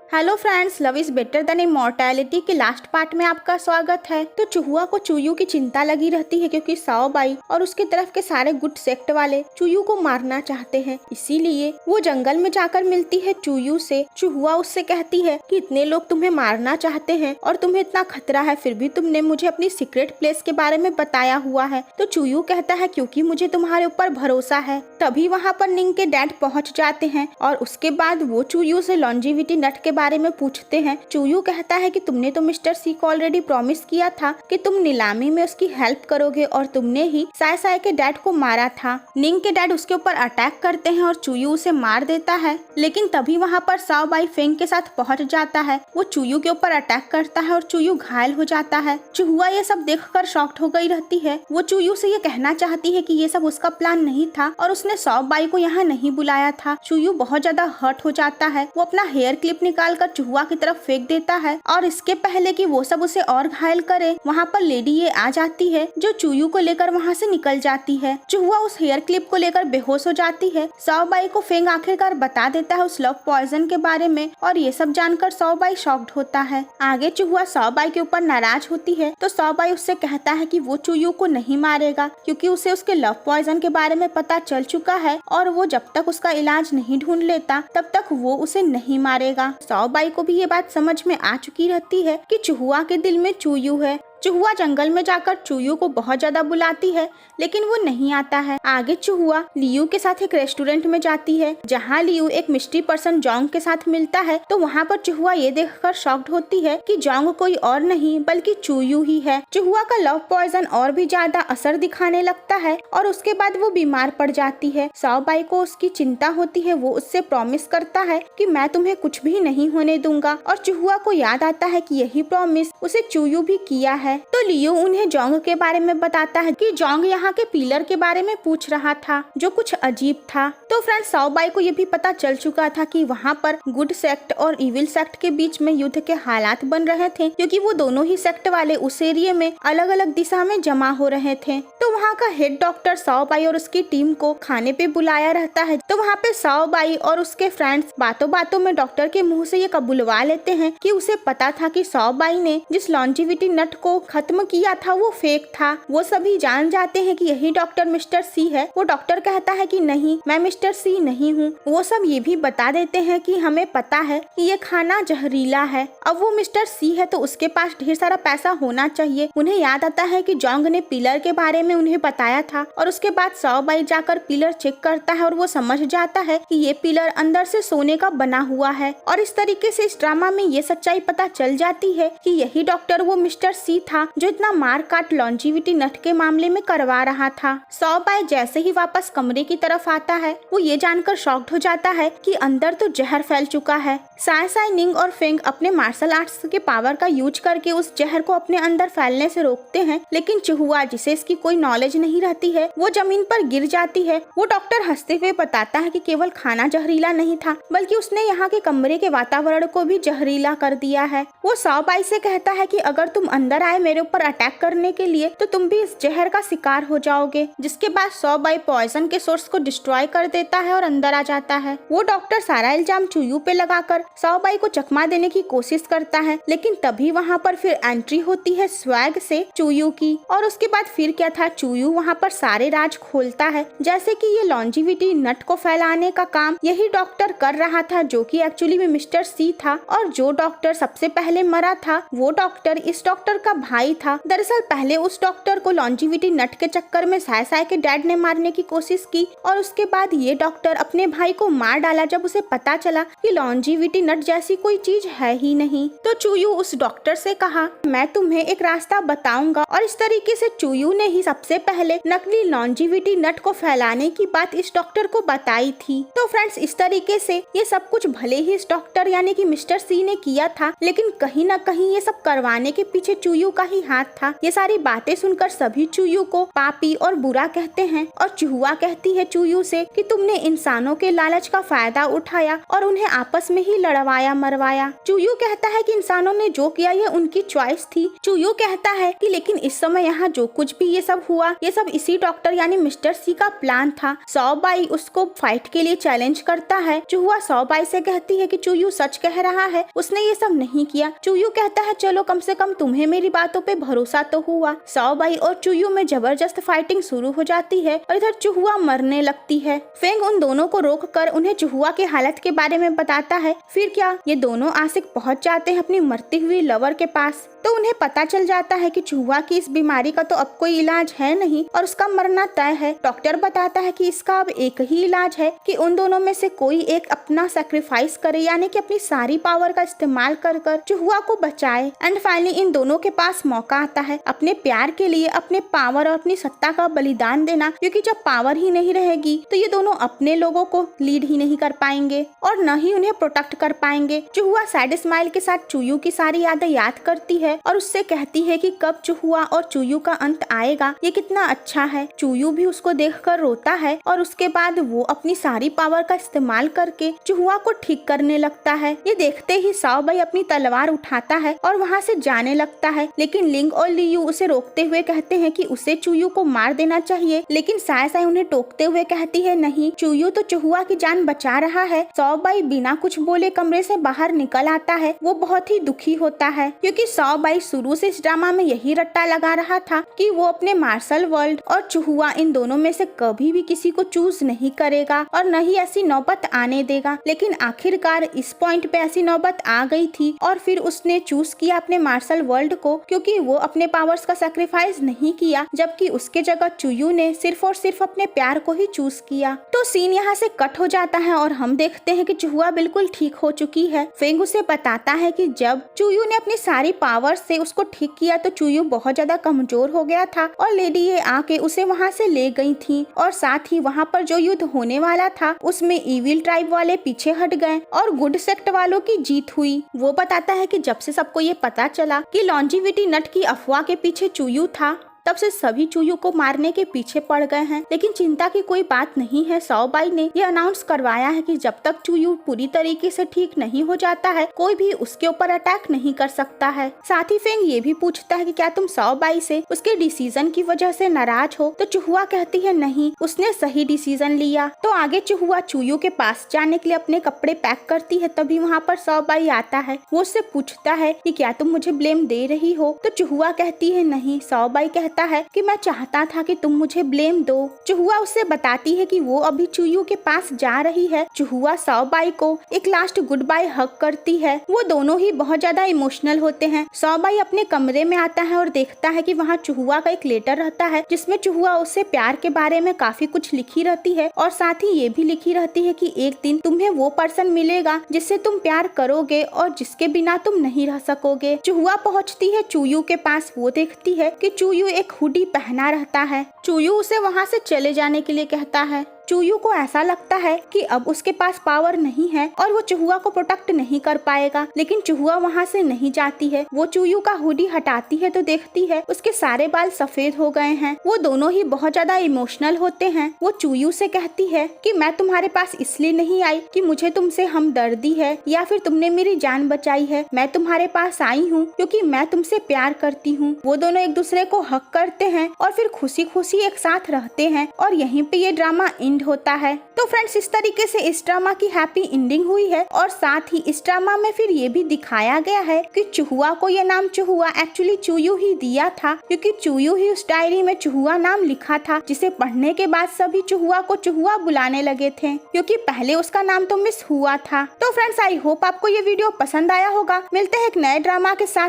Hello friends, love is better than immortality के last part में आपका स्वागत है। तो चूहुआ को चूयू की चिंता लगी रहती है क्योंकि साओबाई और उसके तरफ के सारे गुड सेक्ट वाले चूयू को मारना चाहते हैं। इसीलिए वो जंगल में जाकर मिलती है चूयू से। चूहुआ उससे कहती है कि इतने लोग तुम्हें मारना चाहते हैं और तुम्हें इतना खतरा है, फिर भी तुमने मुझे अपनी सीक्रेट प्लेस के बारे में बताया हुआ है। तो चूयू कहता है क्योंकि मुझे तुम्हारे ऊपर भरोसा है। तभी वहाँ पर निंग के डैड पहुँच जाते हैं और उसके बाद वो चूयू से लॉन्जिविटी नट के बारे में पूछते हैं। चूयू कहता है कि तुमने तो मिस्टर सी को ऑलरेडी प्रॉमिस किया था कि तुम नीलामी में उसकी हेल्प करोगे और तुमने ही साय साय के डैड को मारा था। निंग के डैड उसके ऊपर अटैक करते हैं और चूयू उसे मार देता है, लेकिन तभी वहाँ पर साओबाई फेंग के साथ पहुँच जाता है। वो चूयू के ऊपर अटैक करता है और चूयू घायल हो जाता है। चूहुआ ये सब देखकर शॉक्ड हो गई रहती है। वो चूयू से ये कहना चाहती है कि ये सब उसका प्लान नहीं था और उसने साओबाई को यहाँ नहीं बुलाया था। चूयू बहुत ज्यादा हर्ट हो जाता है। वो अपना हेयर क्लिप निकाल कर चूहुआ की तरफ फेंक देता है और इसके पहले कि वो सब उसे और घायल करे, वहाँ पर लेडी ये आ जाती है जो चूयू को लेकर वहाँ से निकल जाती है। चूहुआ उस हेयर क्लिप को लेकर बेहोश हो जाती है। साओबाई को फेंग आखिरकार बता देता है उस लव पॉइजन के बारे में और ये सब जानकर साओबाई शॉक्ड होता है। आगे चूहुआ साओबाई के ऊपर नाराज होती है तो साओबाई उससे कहता है कि वो चूयू को नहीं मारेगा क्योंकि उसे उसके लव पॉइजन के बारे में पता चल चुका है और वो जब तक उसका इलाज नहीं ढूंढ लेता तब तक वो उसे नहीं मारेगा। साओबाई को भी ये बात समझ में आ चुकी रहती है कि चूहुआ के दिल में चूयू है। चूहुआ जंगल में जाकर चूयू को बहुत ज्यादा बुलाती है लेकिन वो नहीं आता है। आगे चूहुआ लियू के साथ एक रेस्टोरेंट में जाती है जहाँ लियू एक मिस्ट्री पर्सन जोंग के साथ मिलता है। तो वहाँ पर चूहुआ ये देखकर शॉक्ड होती है कि जोंग कोई और नहीं बल्कि चूयू ही है। चूहुआ का लव पॉइजन और भी ज्यादा असर दिखाने लगता है और उसके बाद वो बीमार पड़ जाती है। साओबाई को उसकी चिंता होती है। वो उससे प्रॉमिस करता है कि मैं तुम्हें कुछ भी नहीं होने दूंगा और चूहुआ को याद आता है कि यही प्रॉमिस उसे चूयू भी किया है। तो लियू उन्हें जोंग के बारे में बताता है कि जोंग यहाँ के पिलर के बारे में पूछ रहा था जो कुछ अजीब था। तो फ्रेंड्स, साओबाई को ये भी पता चल चुका था कि वहाँ पर गुड सेक्ट और इविल सेक्ट के बीच में युद्ध के हालात बन रहे थे क्योंकि वो दोनों ही सेक्ट वाले उस एरिया में अलग अलग दिशा में जमा हो रहे थे। तो वहाँ का हेड डॉक्टर साओबाई और उसकी टीम को खाने पे बुलाया रहता है। तो वहाँ पे साओबाई और उसके फ्रेंड्स बातों बातों में डॉक्टर के मुँह से ये कबूलवा लेते हैं कि उसे पता था कि साओबाई ने जिस लॉन्जिविटी नट को खत्म किया था वो फेक था। वो सभी जान जाते हैं कि यही डॉक्टर मिस्टर सी है। वो डॉक्टर कहता है कि नहीं, मैं मिस्टर सी नहीं हूँ। वो सब ये भी बता देते हैं कि हमें पता है कि ये खाना जहरीला है। अब वो मिस्टर सी है तो उसके पास ढेर सारा पैसा होना चाहिए। उन्हें याद आता है कि जोंग ने पिलर के बारे में उन्हें बताया था और उसके बाद साओबाई जाकर पिलर चेक करता है और वो समझ जाता है कि ये पिलर अंदर से सोने का बना हुआ है। और इस तरीके से इस ड्रामा में ये सच्चाई पता चल जाती है कि यही डॉक्टर वो मिस्टर सी था जो इतना मार काट लॉन्जिविटी नट के मामले में करवा रहा था। साओबाई जैसे ही वापस कमरे की तरफ आता है वो ये जानकर शॉक्ड हो जाता है कि अंदर तो जहर फैल चुका है। साय साय, निंग और फेंग अपने मार्शल आर्ट्स के पावर का यूज करके उस जहर को अपने अंदर फैलने से रोकते हैं, लेकिन चूहुआ जिसे इसकी कोई नॉलेज नहीं रहती है वो जमीन पर गिर जाती है। वो डॉक्टर हंसते हुए बताता है कि केवल खाना जहरीला नहीं था बल्कि उसने यहाँ के कमरे के वातावरण को भी जहरीला कर दिया है। वो साओबाई से कहता है कि अगर तुम अंदर आए मेरे ऊपर अटैक करने के लिए तो तुम भी इस जहर का शिकार हो जाओगे। जिसके बाद साओबाई पॉइजन के सोर्स को डिस्ट्रॉय कर देता है और अंदर आ जाता है। वो डॉक्टर सारा इल्जाम चूयू पे लगाकर साओबाई को चकमा देने की कोशिश करता है, लेकिन तभी वहाँ पर फिर एंट्री होती है स्वैग से चूयू की। और उसके बाद फिर क्या था, चूयू वहाँ पर सारे राज खोलता है जैसे कि ये लॉन्जिविटी नट को फैलाने का काम यही डॉक्टर कर रहा था जो कि एक्चुअली में मिस्टर सी था। और जो डॉक्टर सबसे पहले मरा था वो डॉक्टर इस डॉक्टर का भाई था। दरअसल पहले उस डॉक्टर को लॉन्जिविटी नट के चक्कर में साय साय के डैड ने मारने की कोशिश की और उसके बाद ये डॉक्टर अपने भाई को मार डाला जब उसे पता चला कि लॉन्जिविटी नट जैसी कोई चीज है ही नहीं। तो चूयू उस डॉक्टर से कहा, मैं तुम्हें एक रास्ता बताऊंगा। और इस तरीके से चूयू ने ही सबसे पहले नकली लॉन्जिविटी नट को फैलाने की बात इस डॉक्टर को बताई थी। तो फ्रेंड्स, इस तरीके से ये सब कुछ भले ही इस डॉक्टर यानी कि मिस्टर सी ने किया था, लेकिन कहीं न कहीं ये सब करवाने के पीछे चूयू का ही हाथ था। ये सारी बातें सुनकर सभी चूयू को पापी और बुरा कहते हैं और चूहुआ कहती है चूयू से कि तुमने इंसानों के लालच का फायदा उठाया और उन्हें आपस में ही लड़वाया मरवाया। चूयू कहता है कि इंसानों ने जो किया ये उनकी चॉइस थी। चूयू कहता है कि लेकिन इस समय यहाँ जो कुछ भी ये सब हुआ ये सब इसी डॉक्टर यानी मिस्टर सी का प्लान था। सौबाई उसको फाइट के लिए चैलेंज करता है। चूहा सौबाई से कहती है कि चूयू सच कह रहा है, उसने ये सब नहीं किया। चूयू कहता है चलो कम से कम तुम्हें मेरी बातों पे भरोसा तो हुआ। सौबाई और चूयू में जबरदस्त फाइटिंग शुरू हो जाती है और इधर चूहुआ मरने लगती है। फेंग उन दोनों को रोक कर उन्हें चूहुआ की हालत के बारे में बताता है। फिर क्या ये दोनों आशिक पहुंच जाते हैं अपनी मरती हुई लवर के पास। तो उन्हें पता चल जाता है कि चूहा की इस बीमारी का तो अब कोई इलाज है नहीं और उसका मरना तय है। डॉक्टर बताता है कि इसका अब एक ही इलाज है कि उन दोनों में से कोई एक अपना सैक्रिफाइस करे, यानी कि अपनी सारी पावर का इस्तेमाल कर कर चूहा को बचाए। एंड फाइनली इन दोनों के पास मौका आता है अपने प्यार के लिए अपने पावर और अपनी सत्ता का बलिदान देना, क्योंकि जब पावर ही नहीं रहेगी तो ये दोनों अपने लोगों को लीड ही नहीं कर पाएंगे और न ही उन्हें प्रोटेक्ट कर पाएंगे। चूहा सैड स्माइल के साथ चूयू की सारी यादें याद करती है और उससे कहती है कि कब चूहुआ और चूयू का अंत आएगा, ये कितना अच्छा है। चूयू भी उसको देखकर रोता है और उसके बाद वो अपनी सारी पावर का इस्तेमाल करके चूहुआ को ठीक करने लगता है। ये देखते ही साओबाई अपनी तलवार उठाता है और वहाँ से जाने लगता है, लेकिन लिंग और लियू उसे रोकते हुए कहते हैं कि उसे चूयू को मार देना चाहिए, लेकिन साय साय उन्हें टोकते हुए कहती है नहीं, चूयू तो चूहुआ की जान बचा रहा है। साओबाई बिना कुछ बोले कमरे से बाहर निकल आता है। वो बहुत ही दुखी होता है क्योंकि साओबाई शुरू से इस ड्रामा में यही रट्टा लगा रहा था कि वो अपने मार्शल वर्ल्ड और चूहुआ इन दोनों में से कभी भी किसी को चूज नहीं करेगा और न ही ऐसी नौबत आने देगा। लेकिन आखिरकार इस पॉइंट पे ऐसी नौबत आ गई थी और फिर उसने चूज किया अपने मार्शल वर्ल्ड को, क्योंकि वो अपने पावर्स का सैक्रिफाइस नहीं किया, जबकि उसके जगह चूयू ने सिर्फ और सिर्फ अपने प्यार को ही चूज किया। तो सीन यहाँ से कट हो जाता है और हम देखते हैं कि चूहुआ बिल्कुल ठीक हो चुकी है। फेंग उसे बताता है कि जब चूयू ने अपनी सारी पावर से उसको ठीक किया तो चूयू बहुत ज्यादा कमजोर हो गया था और लेडी ये आके उसे वहाँ से ले गई थी और साथ ही वहाँ पर जो युद्ध होने वाला था उसमें इविल ट्राइब वाले पीछे हट गए और गुड सेक्ट वालों की जीत हुई। वो बताता है कि जब से सबको ये पता चला कि लॉन्जिविटी नट की अफवाह के पीछे चूयू था, तब से सभी चूयू को मारने के पीछे पड़ गए हैं। लेकिन चिंता की कोई बात नहीं है। साओबाई ने ये अनाउंस करवाया है कि जब तक चूयू पूरी तरीके से ठीक नहीं हो जाता है कोई भी उसके ऊपर अटैक नहीं कर सकता है। साथ ही फेंग ये भी पूछता है कि क्या तुम साओबाई से उसके डिसीजन की वजह से नाराज हो, तो चूहुआ कहती है नहीं, उसने सही डिसीजन लिया। तो आगे चूहुआ चूयू के पास जाने के लिए अपने कपड़े पैक करती है, तभी वहाँ पर साओबाई आता है। वो उससे पूछता है कि क्या तुम मुझे ब्लेम दे रही हो, तो चूहुआ कहती है नहीं। साओबाई कहता है कि मैं चाहता था कि तुम मुझे ब्लेम दो। चूहुआ उससे बताती है कि वो अभी चूयू के पास जा रही है। चूहुआ साओबाई को एक लास्ट गुड बाय हग करती है। वो दोनों ही बहुत ज्यादा इमोशनल होते हैं। साओबाई अपने कमरे में आता है और देखता है कि वहाँ चूहुआ का एक लेटर रहता है जिसमें चूहुआ उससे प्यार के बारे में काफी कुछ लिखी रहती है और साथ ही ये भी लिखी रहती है कि एक दिन तुम्हें वो पर्सन मिलेगा जिससे तुम प्यार करोगे और जिसके बिना तुम नहीं रह सकोगे। चूहुआ पहुँचती है चूयू के पास। वो देखती है कि चूयू एक हुडी पहना रहता है। चूयू उसे वहाँ से चले जाने के लिए कहता है। चूयू को ऐसा लगता है कि अब उसके पास पावर नहीं है और वो चूहुआ को प्रोटेक्ट नहीं कर पाएगा, लेकिन चूहुआ वहाँ से नहीं जाती है। वो चूयू का हुडी हटाती है तो देखती है उसके सारे बाल सफेद हो गए हैं। वो दोनों ही बहुत ज्यादा इमोशनल होते हैं। वो चूयू से कहती है कि मैं तुम्हारे पास इसलिए नहीं आई कि मुझे तुमसे हमदर्दी है या फिर तुमने मेरी जान बचाई है। मैं तुम्हारे पास आई हूँ क्योंकि मैं तुमसे प्यार करती हूँ। वो दोनों एक दूसरे को हक करते हैं और फिर खुशी खुशी एक साथ रहते हैं और यहीं पे ये ड्रामा होता है। तो फ्रेंड्स इस तरीके से इस ड्रामा की हैप्पी एंडिंग हुई है और साथ ही इस ड्रामा में फिर ये भी दिखाया गया है कि चूहुआ को ये नाम चूहुआ एक्चुअली चूयू ही दिया था, क्योंकि चूयू ही उस डायरी में चूहुआ नाम लिखा था, जिसे पढ़ने के बाद सभी चूहुआ को चूहुआ बुलाने लगे थे, क्योंकि पहले उसका नाम तो मिस हुआ था। तो फ्रेंड्स आई होप आपको ये वीडियो पसंद आया होगा। मिलते हैं एक नए ड्रामा के साथ।